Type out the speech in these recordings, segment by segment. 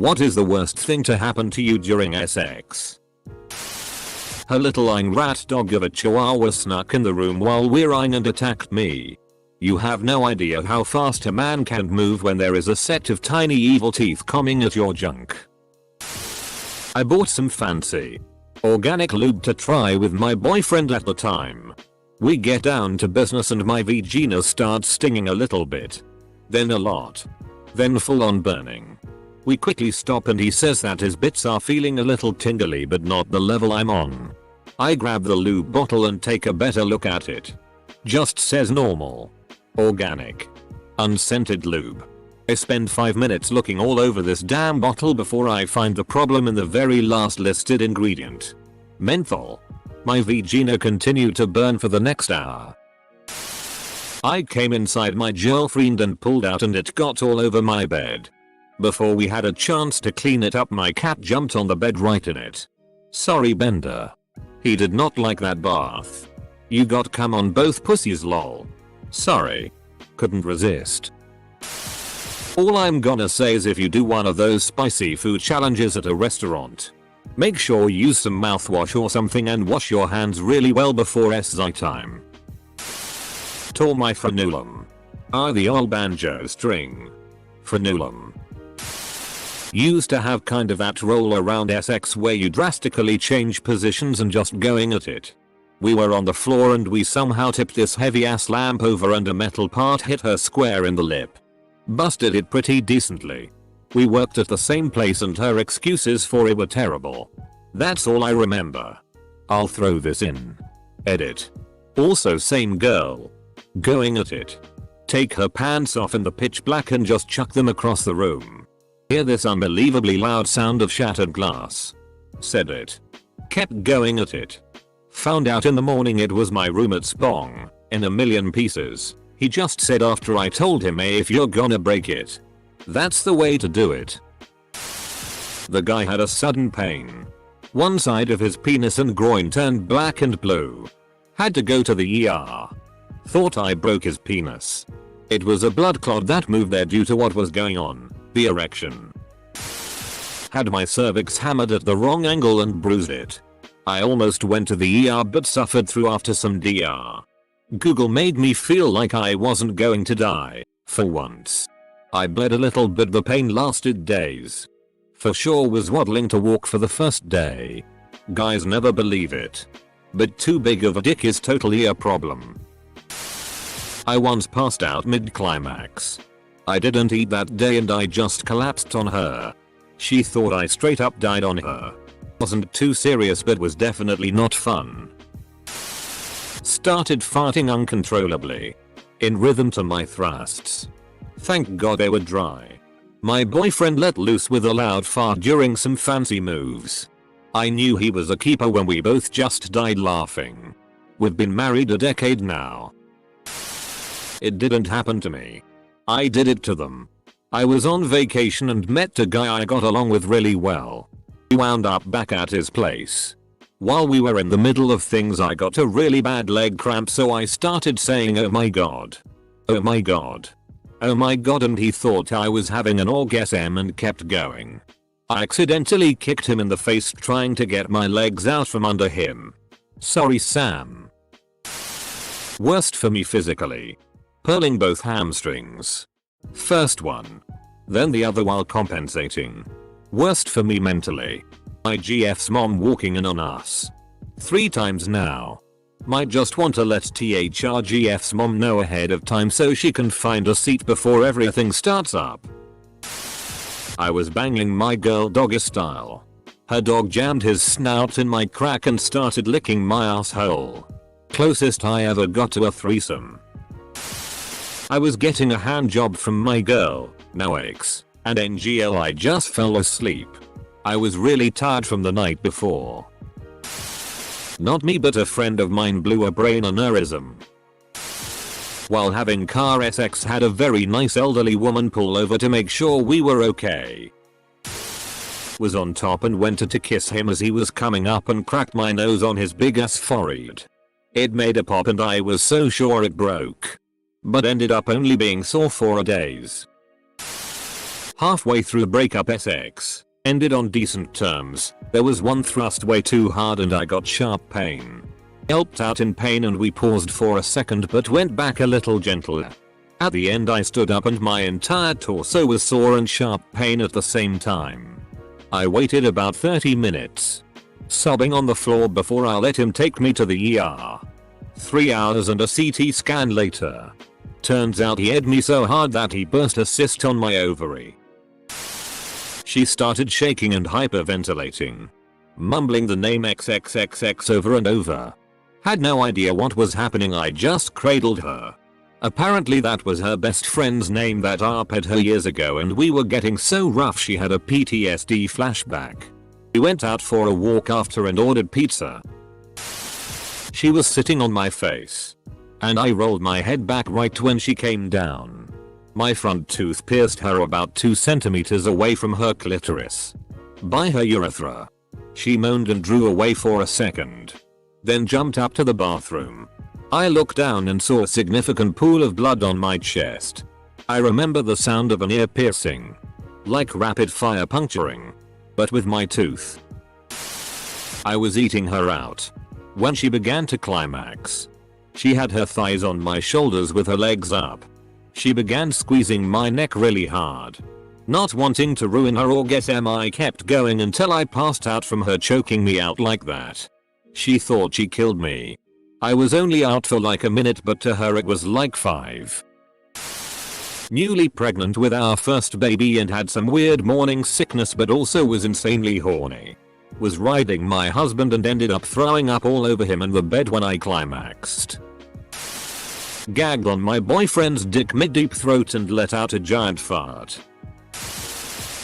What is the worst thing to happen to you during sex? Her little lying rat dog of a chihuahua snuck in the room while we're eyeing and attacked me. You have no idea how fast a man can move when there is a set of tiny evil teeth coming at your junk. I bought some fancy organic lube to try with my boyfriend at the time. We get down to business and my vagina starts stinging a little bit. Then a lot. Then full on burning. We quickly stop and he says that his bits are feeling a little tingly but not the level I'm on. I grab the lube bottle and take a better look at it. Just says normal. Organic. Unscented lube. I spend 5 minutes looking all over this damn bottle before I find the problem in the very last listed ingredient. Menthol. My vagina continued to burn for the next hour. I came inside my girlfriend and pulled out and it got all over my bed. Before we had a chance to clean it up my cat jumped on the bed right in it. Sorry Bender. He did not like that bath. You got cum on both pussies lol. Sorry. Couldn't resist. All I'm gonna say is if you do one of those spicy food challenges at a restaurant, make sure you use some mouthwash or something and wash your hands really well before SI time. Tore my frenulum. The old banjo string. Frenulum. Used to have kind of that roll around SX where you drastically change positions and just going at it. We were on the floor and we somehow tipped this heavy ass lamp over and a metal part hit her square in the lip. Busted it pretty decently. We worked at the same place and her excuses for it were terrible. That's all I remember. I'll throw this in. Edit. Also same girl. Going at it. Take her pants off in the pitch black and just chuck them across the room. Hear this unbelievably loud sound of shattered glass. Said it. Kept going at it. Found out in the morning it was my roommate's bong, in a million pieces. He just said after I told him hey if you're gonna break it. That's the way to do it. The guy had a sudden pain. One side of his penis and groin turned black and blue. Had to go to the ER. Thought I broke his penis. It was a blood clot that moved there due to what was going on, the erection. Had my cervix hammered at the wrong angle and bruised it. I almost went to the ER but suffered through after some DR. Google made me feel like I wasn't going to die, for once. I bled a little but the pain lasted days. For sure was waddling to walk for the first day. Guys never believe it. But too big of a dick is totally a problem. I once passed out mid-climax. I didn't eat that day and I just collapsed on her. She thought I straight up died on her. Wasn't too serious but was definitely not fun. Started farting uncontrollably. In rhythm to my thrusts. Thank God they were dry. My boyfriend let loose with a loud fart during some fancy moves. I knew he was a keeper when we both just died laughing. We've been married a decade now. It didn't happen to me. I did it to them. I was on vacation and met a guy I got along with really well. We wound up back at his place. While we were in the middle of things I got a really bad leg cramp so I started saying oh my god. Oh my god. Oh my god and he thought I was having an orgasm and kept going. I accidentally kicked him in the face trying to get my legs out from under him. Sorry Sam. Worst for me physically. Pulling both hamstrings. First one. Then the other while compensating. Worst for me mentally. My GF's mom walking in on us. 3 times now. Might just want to let THRGF's mom know ahead of time so she can find a seat before everything starts up. I was banging my girl doggy style. Her dog jammed his snout in my crack and started licking my asshole. Closest I ever got to a threesome. I was getting a hand job from my girl, now ex, and NGL I just fell asleep. I was really tired from the night before. Not me but a friend of mine blew a brain aneurysm. While having car SX had a very nice elderly woman pull over to make sure we were okay. Was on top and went to kiss him as he was coming up and cracked my nose on his big ass forehead. It made a pop and I was so sure it broke. But ended up only being sore for a days. Halfway through the breakup SX ended on decent terms. There was one thrust way too hard and I got sharp pain. Helped out in pain and we paused for a second but went back a little gentler. At the end I stood up and my entire torso was sore and sharp pain at the same time. I waited about 30 minutes, sobbing on the floor before I let him take me to the ER. 3 hours and a CT scan later, turns out he ed me so hard that he burst a cyst on my ovary. She started shaking and hyperventilating, mumbling the name XXXX over and over. Had no idea what was happening, I just cradled her. Apparently that was her best friend's name that RP'd her years ago and we were getting so rough she had a PTSD flashback. We went out for a walk after and ordered pizza. She was sitting on my face, and I rolled my head back right when she came down. My front tooth pierced her about 2 centimeters away from her clitoris. By her urethra. She moaned and drew away for a second, then jumped up to the bathroom. I looked down and saw a significant pool of blood on my chest. I remember the sound of an ear piercing, like rapid fire puncturing, but with my tooth. I was eating her out when she began to climax. She had her thighs on my shoulders with her legs up. She began squeezing my neck really hard. Not wanting to ruin her orgasm, I kept going until I passed out from her choking me out like that. She thought she killed me. I was only out for like a minute but to her it was like 5. Newly pregnant with our first baby and had some weird morning sickness but also was insanely horny. Was riding my husband and ended up throwing up all over him and the bed when I climaxed. Gagged on my boyfriend's dick mid-deep throat and let out a giant fart.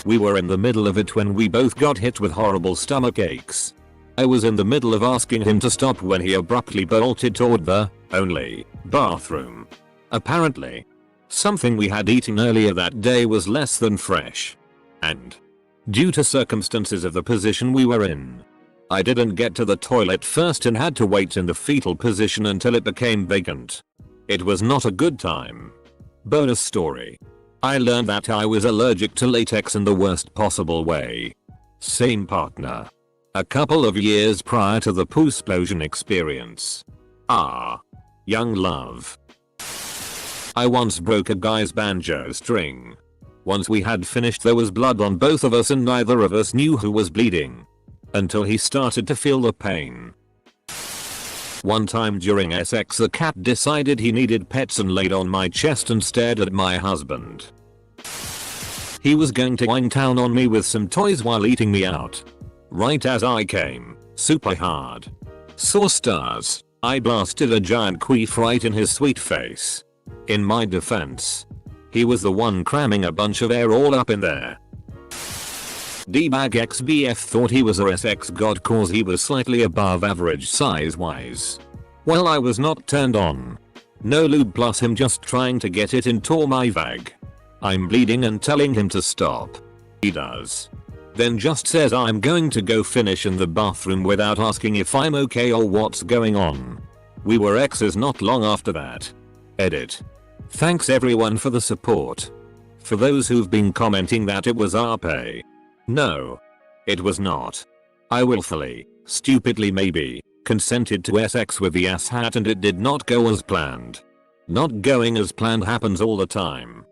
We were in the middle of it when we both got hit with horrible stomach aches. I was in the middle of asking him to stop when he abruptly bolted toward the only bathroom. Apparently, something we had eaten earlier that day was less than fresh. And, due to circumstances of the position we were in, I didn't get to the toilet first and had to wait in the fetal position until it became vacant. It was not a good time. Bonus story. I learned that I was allergic to latex in the worst possible way. Same partner. A couple of years prior to the poo-splosion experience. Young love. I once broke a guy's banjo string. Once we had finished there was blood on both of us and neither of us knew who was bleeding. Until he started to feel the pain. One time during SX the cat decided he needed pets and laid on my chest and stared at my husband. He was going to wind down on me with some toys while eating me out. Right as I came, super hard. Saw stars. I blasted a giant queef right in his sweet face. In my defense, he was the one cramming a bunch of air all up in there. D-bag XBF thought he was a SX god cause he was slightly above average size wise. Well, I was not turned on. No lube plus him just trying to get it into my vag. I'm bleeding and telling him to stop. He does. Then just says I'm going to go finish in the bathroom without asking if I'm okay or what's going on. We were exes not long after that. Edit. Thanks everyone for the support. For those who've been commenting that it was RP. No. It was not. I willfully, stupidly maybe, consented to SX with the asshat and it did not go as planned. Not going as planned happens all the time.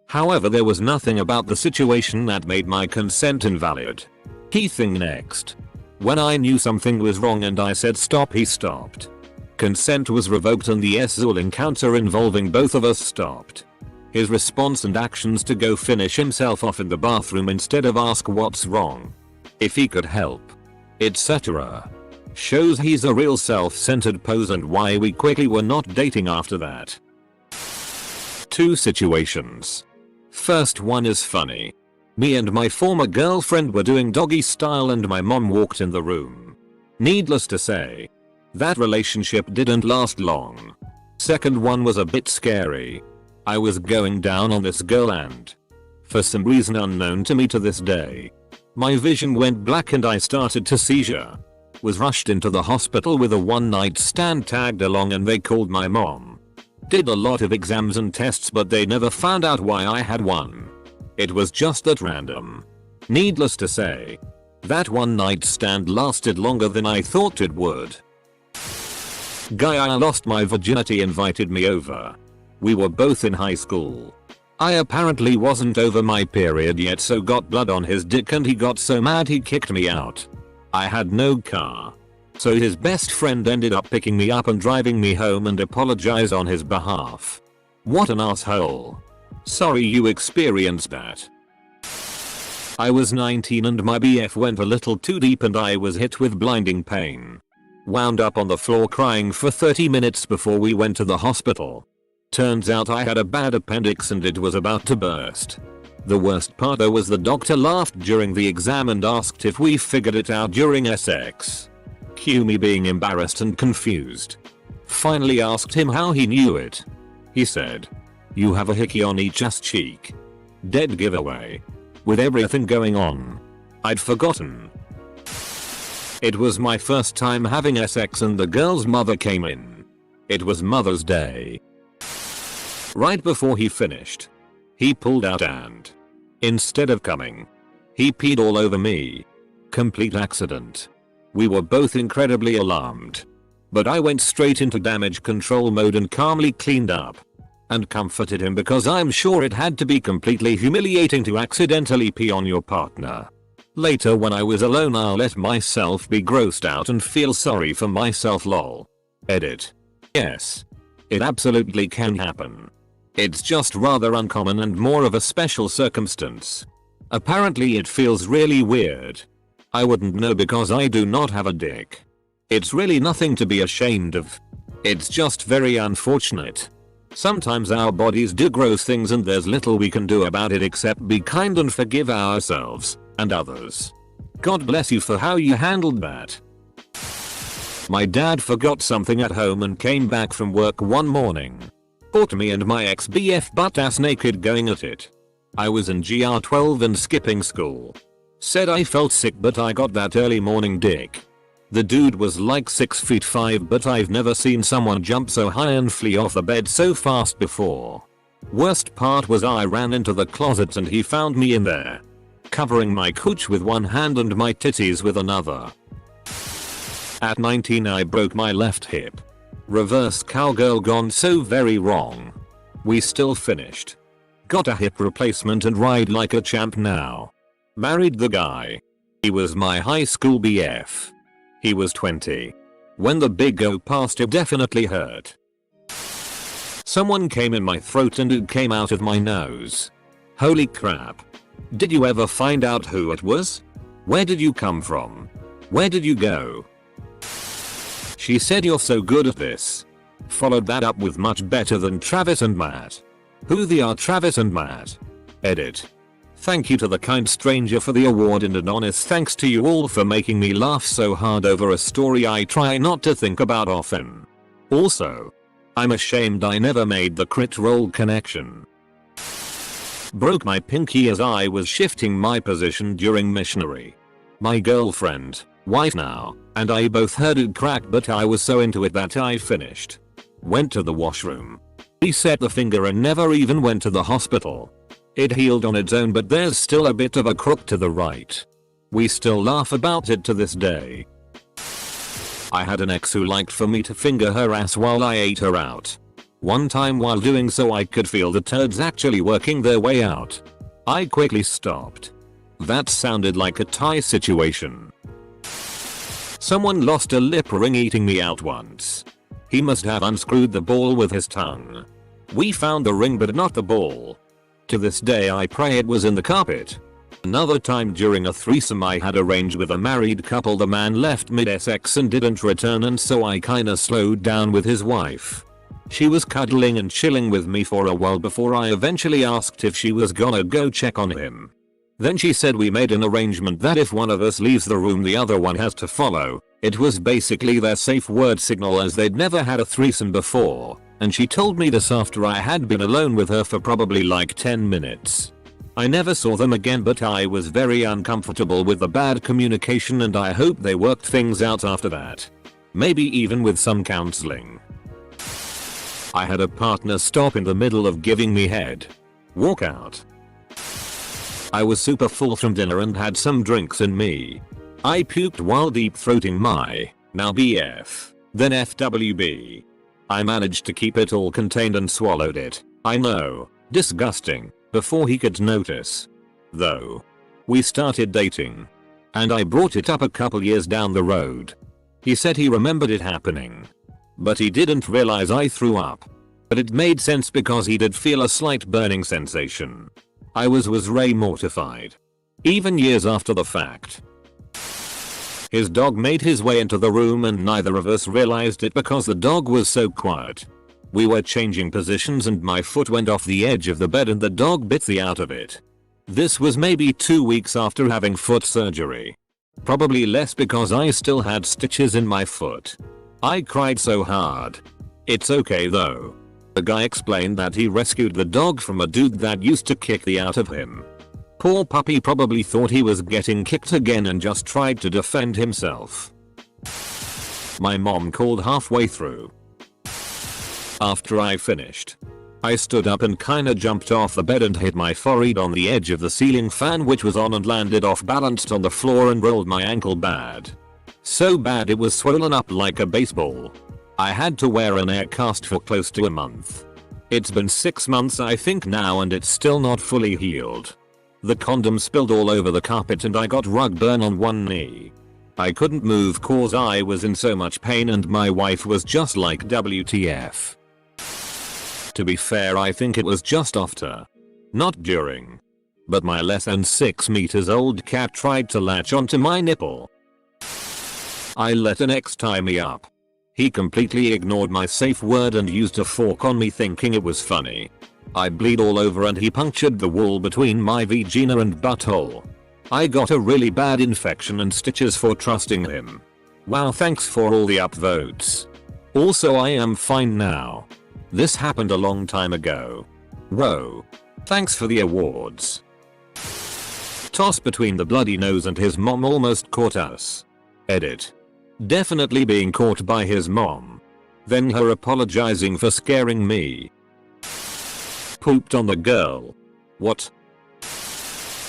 However, there was nothing about the situation that made my consent invalid. Key thing next. When I knew something was wrong and I said stop, he stopped. Consent was revoked and the SZul encounter involving both of us stopped. His response and actions to go finish himself off in the bathroom instead of ask what's wrong, if he could help, etc. shows he's a real self-centered pose and why we quickly were not dating after that. 2 situations. First one is funny. Me and my former girlfriend were doing doggy style and my mom walked in the room. Needless to say, that relationship didn't last long. Second one was a bit scary. I was going down on this girl and, for some reason unknown to me to this day, my vision went black and I started to seizure. Was rushed into the hospital with a one-night stand tagged along and they called my mom. Did a lot of exams and tests but they never found out why I had one. It was just that random. Needless to say, that one night stand lasted longer than I thought it would. Guy I lost my virginity invited me over. We were both in high school. I apparently wasn't over my period yet, so got blood on his dick and he got so mad he kicked me out. I had no car. So his best friend ended up picking me up and driving me home and apologized on his behalf. What an asshole. Sorry you experienced that. I was 19 and my BF went a little too deep and I was hit with blinding pain. Wound up on the floor crying for 30 minutes before we went to the hospital. Turns out I had a bad appendix and it was about to burst. The worst part though was the doctor laughed during the exam and asked if we figured it out during sex. Cue me being embarrassed and confused. Finally asked him how he knew it. He said, "You have a hickey on each ass cheek." Dead giveaway. With everything going on, I'd forgotten. It was my first time having sex and the girl's mother came in. It was Mother's Day. Right before he finished, he pulled out and, instead of coming, he peed all over me. Complete accident. We were both incredibly alarmed. But I went straight into damage control mode and calmly cleaned up. And comforted him because I'm sure it had to be completely humiliating to accidentally pee on your partner. Later when I was alone I'll let myself be grossed out and feel sorry for myself lol. Edit. Yes. It absolutely can happen. It's just rather uncommon and more of a special circumstance. Apparently it feels really weird. I wouldn't know because I do not have a dick. It's really nothing to be ashamed of. It's just very unfortunate. Sometimes our bodies do gross things and there's little we can do about it except be kind and forgive ourselves and others. God bless you for how you handled that. My dad forgot something at home and came back from work one morning. Caught me and my ex-BF butt-ass naked going at it. I was in GR12 and skipping school. Said I felt sick but I got that early morning dick. The dude was like 6'5" but I've never seen someone jump so high and flee off the bed so fast before. Worst part was I ran into the closet and he found me in there. Covering my cooch with one hand and my titties with another. At 19 I broke my left hip. Reverse cowgirl gone so very wrong. We still finished. Got a hip replacement and ride like a champ now. Married the guy. He was my high school BF. He was 20. When the big go passed it definitely hurt. Someone came in my throat and it came out of my nose. Holy crap. Did you ever find out who it was? Where did you come from? Where did you go? She said you're so good at this. Followed that up with much better than Travis and Matt. Who they are Travis and Matt? Edit. Thank you to the kind stranger for the award and an honest thanks to you all for making me laugh so hard over a story I try not to think about often. Also, I'm ashamed I never made the crit roll connection. Broke my pinky as I was shifting my position during missionary. My girlfriend, wife now, and I both heard it crack but I was so into it that I finished. Went to the washroom. Reset the finger and never even went to the hospital. It healed on its own but there's still a bit of a crook to the right. We still laugh about it to this day. I had an ex who liked for me to finger her ass while I ate her out. One time while doing so I could feel the turds actually working their way out. I quickly stopped. That sounded like a tie situation. Someone lost a lip ring eating me out once. He must have unscrewed the ball with his tongue. We found the ring but not the ball. To this day I pray it was in the carpet. Another time during a threesome I had arranged with a married couple, the man left mid-sex and didn't return and so I kinda slowed down with his wife. She was cuddling and chilling with me for a while before I eventually asked if she was gonna go check on him. Then she said we made an arrangement that if one of us leaves the room the other one has to follow. It was basically their safe word signal as they'd never had a threesome before, and she told me this after I had been alone with her for probably like 10 minutes. I never saw them again but I was very uncomfortable with the bad communication and I hope they worked things out after that. Maybe even with some counseling. I had a partner stop in the middle of giving me head. Walk out. I was super full from dinner and had some drinks in me. I puked while deep throating my, now BF, then FWB. I managed to keep it all contained and swallowed it. I know, disgusting, before he could notice. Though. We started dating. And I brought it up a couple years down the road. He said he remembered it happening. But he didn't realize I threw up. But it made sense because he did feel a slight burning sensation. I was way mortified. Even years after the fact. His dog made his way into the room and neither of us realized it because the dog was so quiet. We were changing positions and my foot went off the edge of the bed and the dog bit the out of it. This was maybe 2 weeks after having foot surgery. Probably less because I still had stitches in my foot. I cried so hard. It's okay though. The guy explained that he rescued the dog from a dude that used to kick the out of him. Poor puppy probably thought he was getting kicked again and just tried to defend himself. My mom called halfway through. After I finished, I stood up and kinda jumped off the bed and hit my forehead on the edge of the ceiling fan which was on and landed off balanced on the floor and rolled my ankle bad. So bad it was swollen up like a baseball. I had to wear an air cast for close to a month. It's been 6 months I think now and it's still not fully healed. The condom spilled all over the carpet and I got rug burn on one knee. I couldn't move cause I was in so much pain and my wife was just like WTF. To be fair I think it was just after. Not during. But my less than 6 meters old cat tried to latch onto my nipple. I let an ex tie me up. He completely ignored my safe word and used a fork on me thinking it was funny. I bleed all over and he punctured the wall between my vagina and butthole. I got a really bad infection and stitches for trusting him. Wow, thanks for all the upvotes. Also I am fine now. This happened a long time ago. Whoa. Thanks for the awards. Toss between the bloody nose and his mom almost caught us. Edit. Definitely being caught by his mom. Then her apologizing for scaring me. Pooped on the girl. What?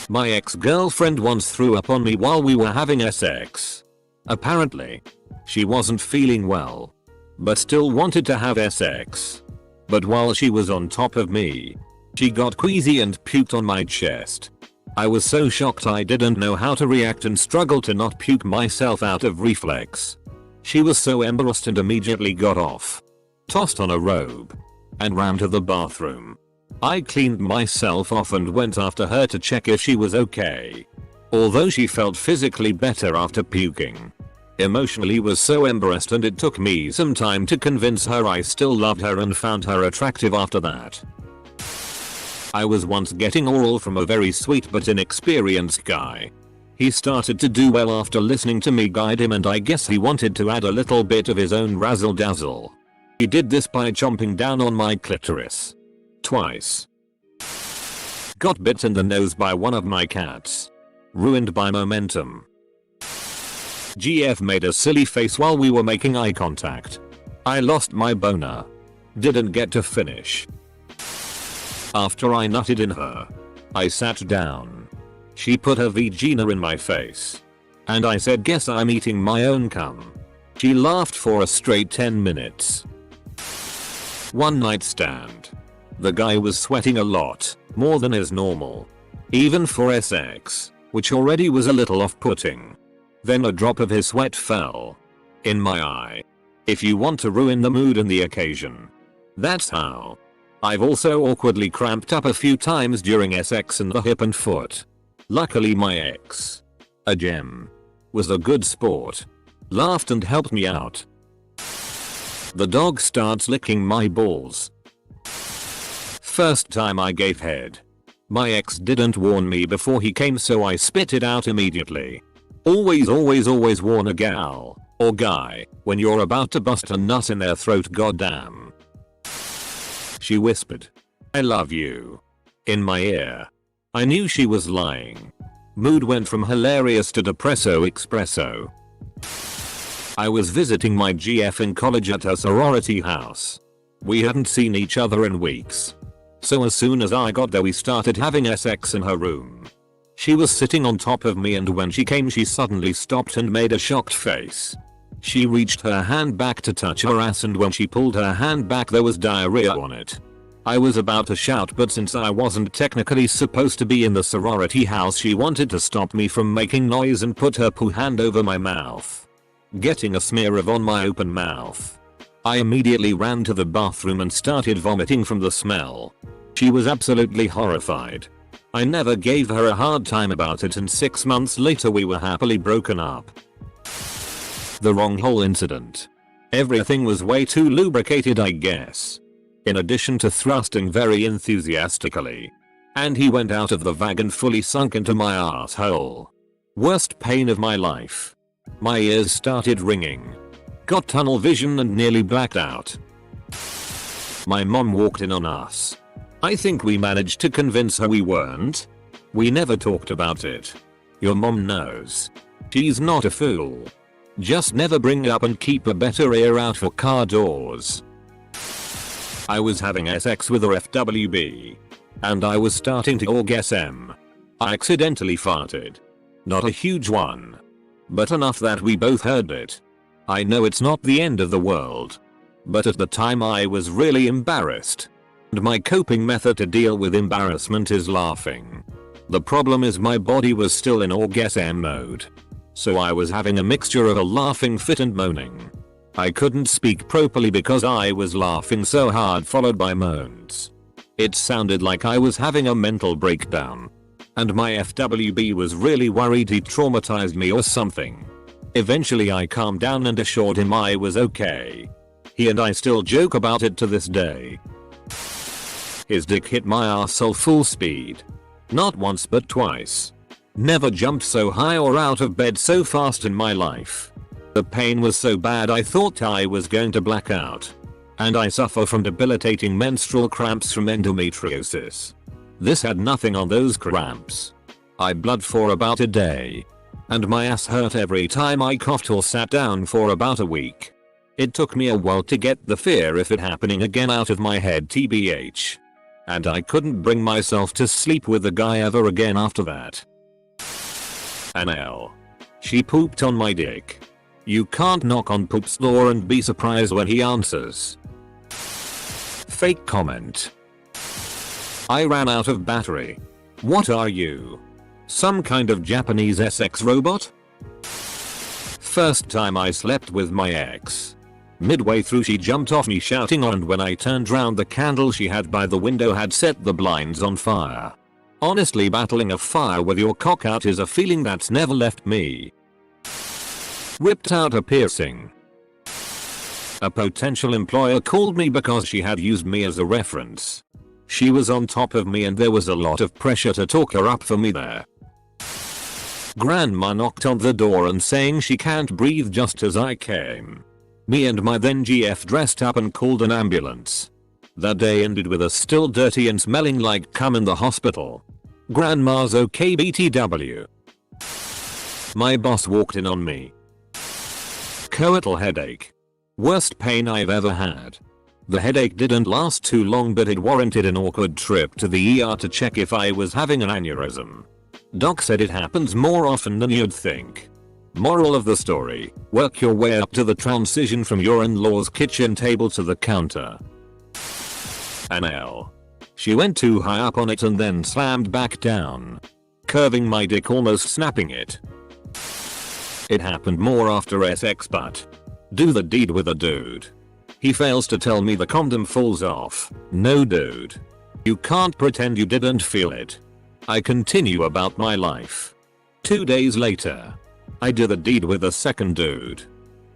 My ex-girlfriend once threw up on me while we were having sex. Apparently. She wasn't feeling well. But still wanted to have sex. But while she was on top of me, she got queasy and puked on my chest. I was so shocked I didn't know how to react and struggled to not puke myself out of reflex. She was so embarrassed and immediately got off. Tossed on a robe. And ran to the bathroom. I cleaned myself off and went after her to check if she was okay. Although she felt physically better after puking. Emotionally was so embarrassed and it took me some time to convince her I still loved her and found her attractive after that. I was once getting oral from a very sweet but inexperienced guy. He started to do well after listening to me guide him and I guess he wanted to add a little bit of his own razzle dazzle. He did this by chomping down on my clitoris. Twice. Got bit in the nose by one of my cats. Ruined by momentum. GF made a silly face while we were making eye contact. I lost my boner. Didn't get to finish. After I nutted in her, I sat down. She put her vagina in my face. And I said guess I'm eating my own cum. She laughed for a straight 10 minutes. One night stand. The guy was sweating a lot, more than is normal. Even for sex, which already was a little off-putting. Then a drop of his sweat fell. In my eye. If you want to ruin the mood and the occasion. That's how. I've also awkwardly cramped up a few times during sex in the hip and foot. Luckily my ex, a gem, was a good sport. Laughed and helped me out. The dog starts licking my balls. First time I gave head. My ex didn't warn me before he came so I spit it out immediately. Always warn a gal, or guy, when you're about to bust a nut in their throat goddamn. She whispered, "I love you," in my ear. I knew she was lying. Mood went from hilarious to depresso espresso. I was visiting my GF in college at her sorority house. We hadn't seen each other in weeks. So as soon as I got there we started having sex in her room. She was sitting on top of me and when she came she suddenly stopped and made a shocked face. She reached her hand back to touch her ass and when she pulled her hand back there was diarrhea on it. I was about to shout but since I wasn't technically supposed to be in the sorority house she wanted to stop me from making noise and put her poo hand over my mouth, getting a smear of on my open mouth. I immediately ran to the bathroom and started vomiting from the smell. She was absolutely horrified. I never gave her a hard time about it and 6 months later we were happily broken up. The wrong hole incident. Everything was way too lubricated I guess. In addition to thrusting very enthusiastically. And he went out of the wagon fully sunk into my asshole. Worst pain of my life. My ears started ringing. Got tunnel vision and nearly blacked out. My mom walked in on us. I think we managed to convince her we weren't. We never talked about it. Your mom knows. She's not a fool. Just never bring it up and keep a better ear out for car doors. I was having sex with a FWB. And I was starting to orgasm. I accidentally farted. Not a huge one. But enough that we both heard it. I know it's not the end of the world. But at the time I was really embarrassed. And my coping method to deal with embarrassment is laughing. The problem is my body was still in orgasm mode. So I was having a mixture of a laughing fit and moaning. I couldn't speak properly because I was laughing so hard followed by moans. It sounded like I was having a mental breakdown. And my FWB was really worried he traumatized me or something. Eventually I calmed down and assured him I was okay. He and I still joke about it to this day. His dick hit my arsehole full speed. Not once but twice. Never jumped so high or out of bed so fast in my life. The pain was so bad I thought I was going to black out. And I suffer from debilitating menstrual cramps from endometriosis. This had nothing on those cramps. I bled for about a day. And my ass hurt every time I coughed or sat down for about a week. It took me a while to get the fear of it happening again out of my head tbh. And I couldn't bring myself to sleep with the guy ever again after that. NL. She pooped on my dick. You can't knock on poop's door and be surprised when he answers. Fake comment. I ran out of battery. What are you? Some kind of Japanese SX robot? First time I slept with my ex. Midway through she jumped off me shouting and when I turned round the candle she had by the window had set the blinds on fire. Honestly battling a fire with your cock out is a feeling that's never left me. Ripped out a piercing. A potential employer called me because she had used me as a reference. She was on top of me and there was a lot of pressure to talk her up for me there. Grandma knocked on the door and saying she can't breathe just as I came. Me and my then GF dressed up and called an ambulance. That day ended with us still dirty and smelling like cum in the hospital. Grandma's okay BTW. My boss walked in on me. Coital headache. Worst pain I've ever had. The headache didn't last too long but it warranted an awkward trip to the ER to check if I was having an aneurysm. Doc said it happens more often than you'd think. Moral of the story, work your way up to the transition from your in-law's kitchen table to the counter. NL. She went too high up on it and then slammed back down. Curving my dick almost snapping it. It happened more after SX but. Do the deed with a dude. He fails to tell me the condom falls off. No dude. You can't pretend you didn't feel it. I continue about my life. 2 days later. I do the deed with a second dude.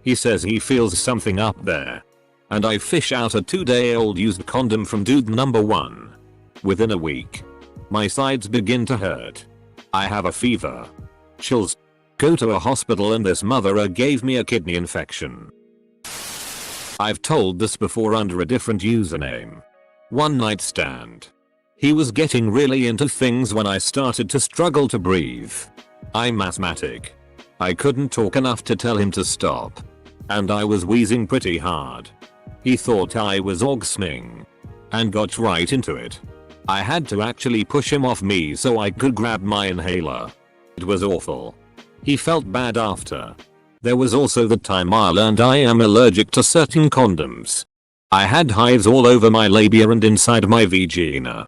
He says he feels something up there. And I fish out a 2-day-old used condom from dude number 1. Within a week. My sides begin to hurt. I have a fever. Chills. Go to a hospital and this mother gave me a kidney infection. I've told this before under a different username. One night stand. He was getting really into things when I started to struggle to breathe. I'm asthmatic. I couldn't talk enough to tell him to stop. And I was wheezing pretty hard. He thought I was orgasming. And got right into it. I had to actually push him off me so I could grab my inhaler. It was awful. He felt bad after. There was also the time I learned I am allergic to certain condoms. I had hives all over my labia and inside my vagina.